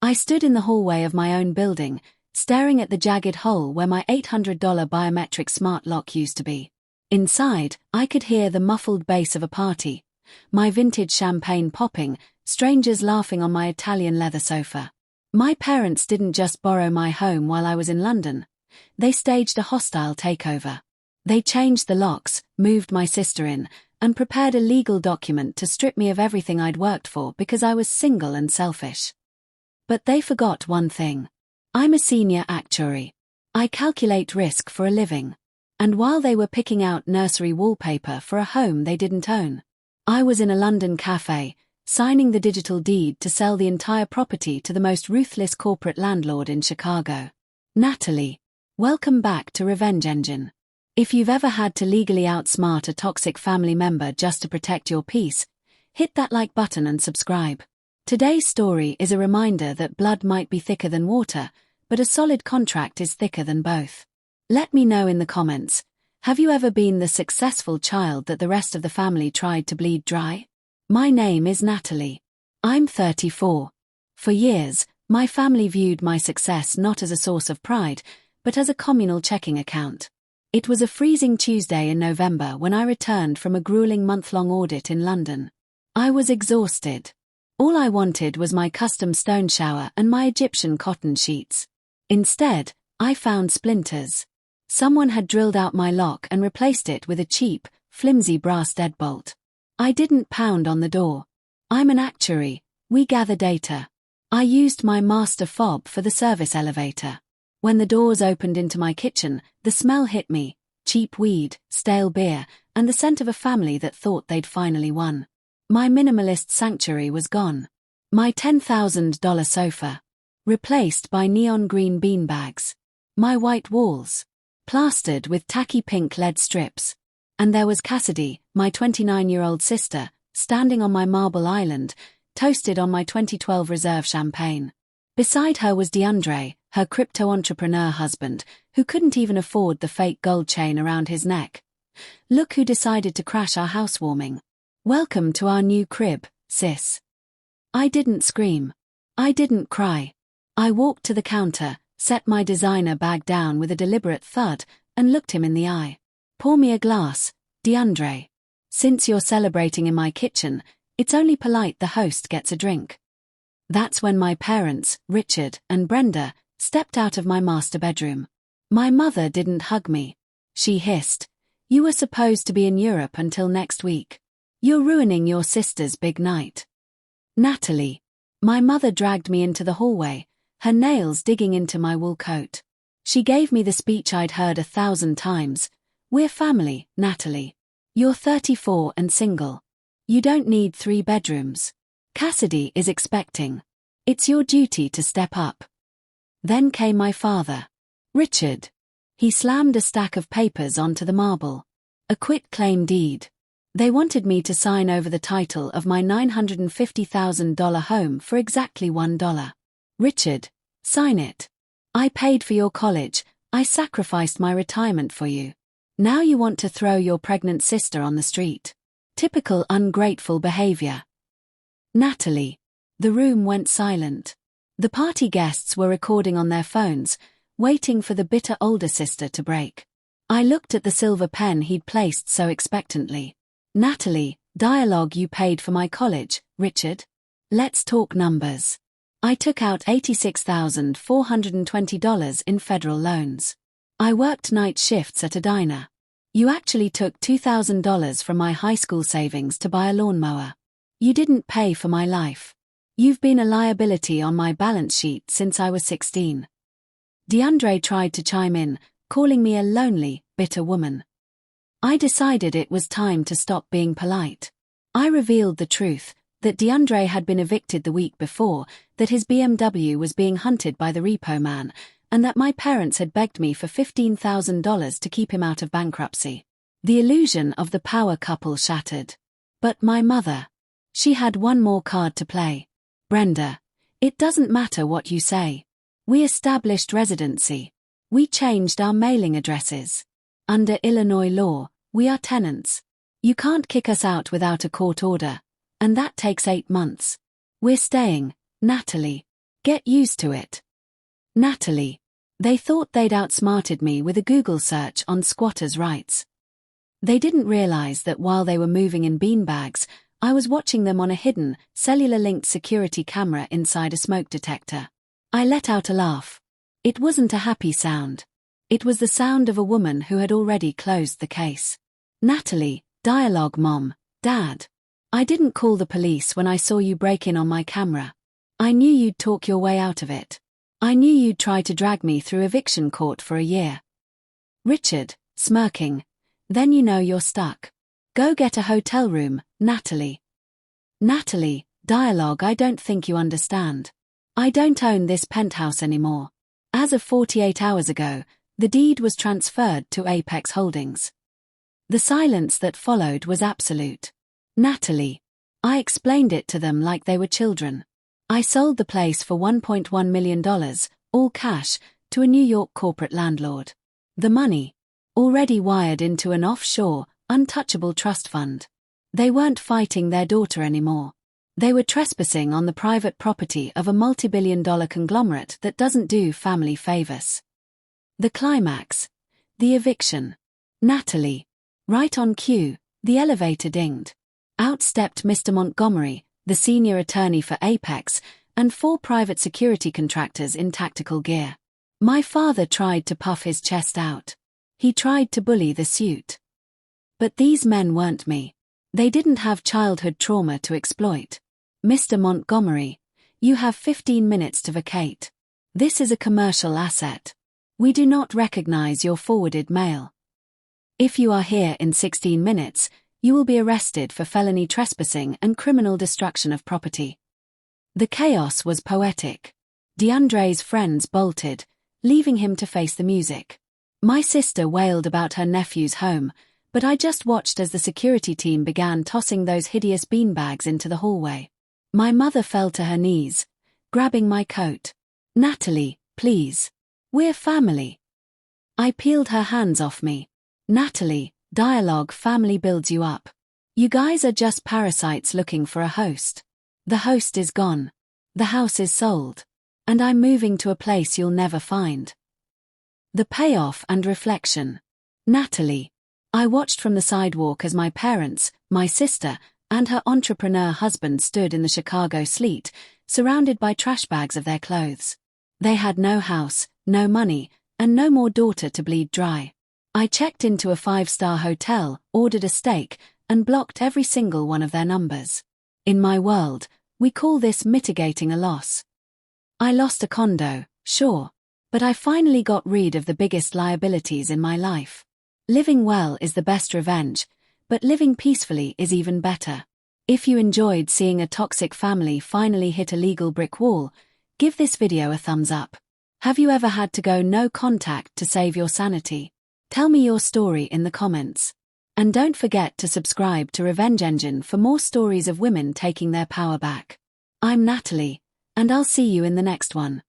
I stood in the hallway of my own building, staring at the jagged hole where my $800 biometric smart lock used to be. Inside, I could hear the muffled bass of a party, my vintage champagne popping, strangers laughing on my Italian leather sofa. My parents didn't just borrow my home while I was in London. They staged a hostile takeover. They changed the locks, moved my sister in, and prepared a legal document to strip me of everything I'd worked for because I was single and selfish. But they forgot one thing. I'm a senior actuary. I calculate risk for a living. And while they were picking out nursery wallpaper for a home they didn't own, I was in a London cafe, signing the digital deed to sell the entire property to the most ruthless corporate landlord in Chicago. Natalie, welcome back to Revenge Engine. If you've ever had to legally outsmart a toxic family member just to protect your peace, hit that like button and subscribe. Today's story is a reminder that blood might be thicker than water, but a solid contract is thicker than both. Let me know in the comments, have you ever been the successful child that the rest of the family tried to bleed dry? My name is Natalie. I'm 34. For years, my family viewed my success not as a source of pride, but as a communal checking account. It was a freezing Tuesday in November when I returned from a grueling month-long audit in London. I was exhausted. All I wanted was my custom stone shower and my Egyptian cotton sheets. Instead, I found splinters. Someone had drilled out my lock and replaced it with a cheap, flimsy brass deadbolt. I didn't pound on the door. I'm an actuary, we gather data. I used my master fob for the service elevator. When the doors opened into my kitchen, the smell hit me, cheap weed, stale beer, and the scent of a family that thought they'd finally won. My minimalist sanctuary was gone. My $10,000 sofa. Replaced by neon green beanbags. My white walls. Plastered with tacky pink lead strips. And there was Cassidy, my 29-year-old sister, standing on my marble island, toasted on my 2012 reserve champagne. Beside her was DeAndre, her crypto-entrepreneur husband, who couldn't even afford the fake gold chain around his neck. Look who decided to crash our housewarming. Welcome to our new crib, sis. I didn't scream. I didn't cry. I walked to the counter, set my designer bag down with a deliberate thud, and looked him in the eye. Pour me a glass, DeAndre. Since you're celebrating in my kitchen, it's only polite the host gets a drink. That's when my parents, Richard and Brenda, stepped out of my master bedroom. My mother didn't hug me. She hissed, "You were supposed to be in Europe until next week. You're ruining your sister's big night." Natalie. My mother dragged me into the hallway, her nails digging into my wool coat. She gave me the speech I'd heard 1,000 times. We're family, Natalie. You're 34 and single. You don't need 3 bedrooms. Cassidy is expecting. It's your duty to step up. Then came my father. Richard. He slammed a stack of papers onto the marble. A quitclaim deed. They wanted me to sign over the title of my $950,000 home for exactly $1. Richard, sign it. I paid for your college, I sacrificed my retirement for you. Now you want to throw your pregnant sister on the street. Typical ungrateful behavior. Natalie. The room went silent. The party guests were recording on their phones, waiting for the bitter older sister to break. I looked at the silver pen he'd placed so expectantly. Natalie, dialogue you paid for my college, Richard. Let's talk numbers. I took out $86,420 in federal loans. I worked night shifts at a diner. You actually took $2,000 from my high school savings to buy a lawnmower. You didn't pay for my life. You've been a liability on my balance sheet since I was 16. DeAndre tried to chime in, calling me a lonely, bitter woman. I decided it was time to stop being polite. I revealed the truth, that DeAndre had been evicted the week before, that his BMW was being hunted by the repo man, and that my parents had begged me for $15,000 to keep him out of bankruptcy. The illusion of the power couple shattered. But my mother. She had one more card to play. Brenda. It doesn't matter what you say. We established residency. We changed our mailing addresses. Under Illinois law, we are tenants. You can't kick us out without a court order, and that takes 8 months. We're staying, Natalie. Get used to it. Natalie. They thought they'd outsmarted me with a Google search on squatters' rights. They didn't realize that while they were moving in beanbags, I was watching them on a hidden, cellular-linked security camera inside a smoke detector. I let out a laugh. It wasn't a happy sound. It was the sound of a woman who had already closed the case. Natalie, dialogue Mom, Dad. I didn't call the police when I saw you break in on my camera. I knew you'd talk your way out of it. I knew you'd try to drag me through eviction court for a year. Richard, smirking. Then you know you're stuck. Go get a hotel room, Natalie. Natalie, dialogue I don't think you understand. I don't own this penthouse anymore. As of 48 hours ago, the deed was transferred to Apex Holdings. The silence that followed was absolute. Natalie. I explained it to them like they were children. I sold the place for $1.1 million, all cash, to a New York corporate landlord. The money, already wired into an offshore, untouchable trust fund. They weren't fighting their daughter anymore. They were trespassing on the private property of a multi-billion-dollar conglomerate that doesn't do family favors. The climax. The eviction. Natalie. Right on cue, the elevator dinged. Out stepped Mr. Montgomery, the senior attorney for Apex, and 4 private security contractors in tactical gear. My father tried to puff his chest out. He tried to bully the suit. But these men weren't me. They didn't have childhood trauma to exploit. Mr. Montgomery, you have 15 minutes to vacate. This is a commercial asset. We do not recognize your forwarded mail. If you are here in 16 minutes, you will be arrested for felony trespassing and criminal destruction of property. The chaos was poetic. DeAndre's friends bolted, leaving him to face the music. My sister wailed about her nephew's home, but I just watched as the security team began tossing those hideous beanbags into the hallway. My mother fell to her knees, grabbing my coat. Natalie, please. We're family. I peeled her hands off me. Natalie, dialogue family builds you up. You guys are just parasites looking for a host. The host is gone. The house is sold. And I'm moving to a place you'll never find. The payoff and reflection. Natalie. I watched from the sidewalk as my parents, my sister, and her entrepreneur husband stood in the Chicago sleet, surrounded by trash bags of their clothes. They had no house, no money, and no more daughter to bleed dry. I checked into a 5-star hotel, ordered a steak, and blocked every single one of their numbers. In my world, we call this mitigating a loss. I lost a condo, sure, but I finally got rid of the biggest liabilities in my life. Living well is the best revenge, but living peacefully is even better. If you enjoyed seeing a toxic family finally hit a legal brick wall, give this video a thumbs up. Have you ever had to go no contact to save your sanity? Tell me your story in the comments. And don't forget to subscribe to Revenge Engine for more stories of women taking their power back. I'm Natalie, and I'll see you in the next one.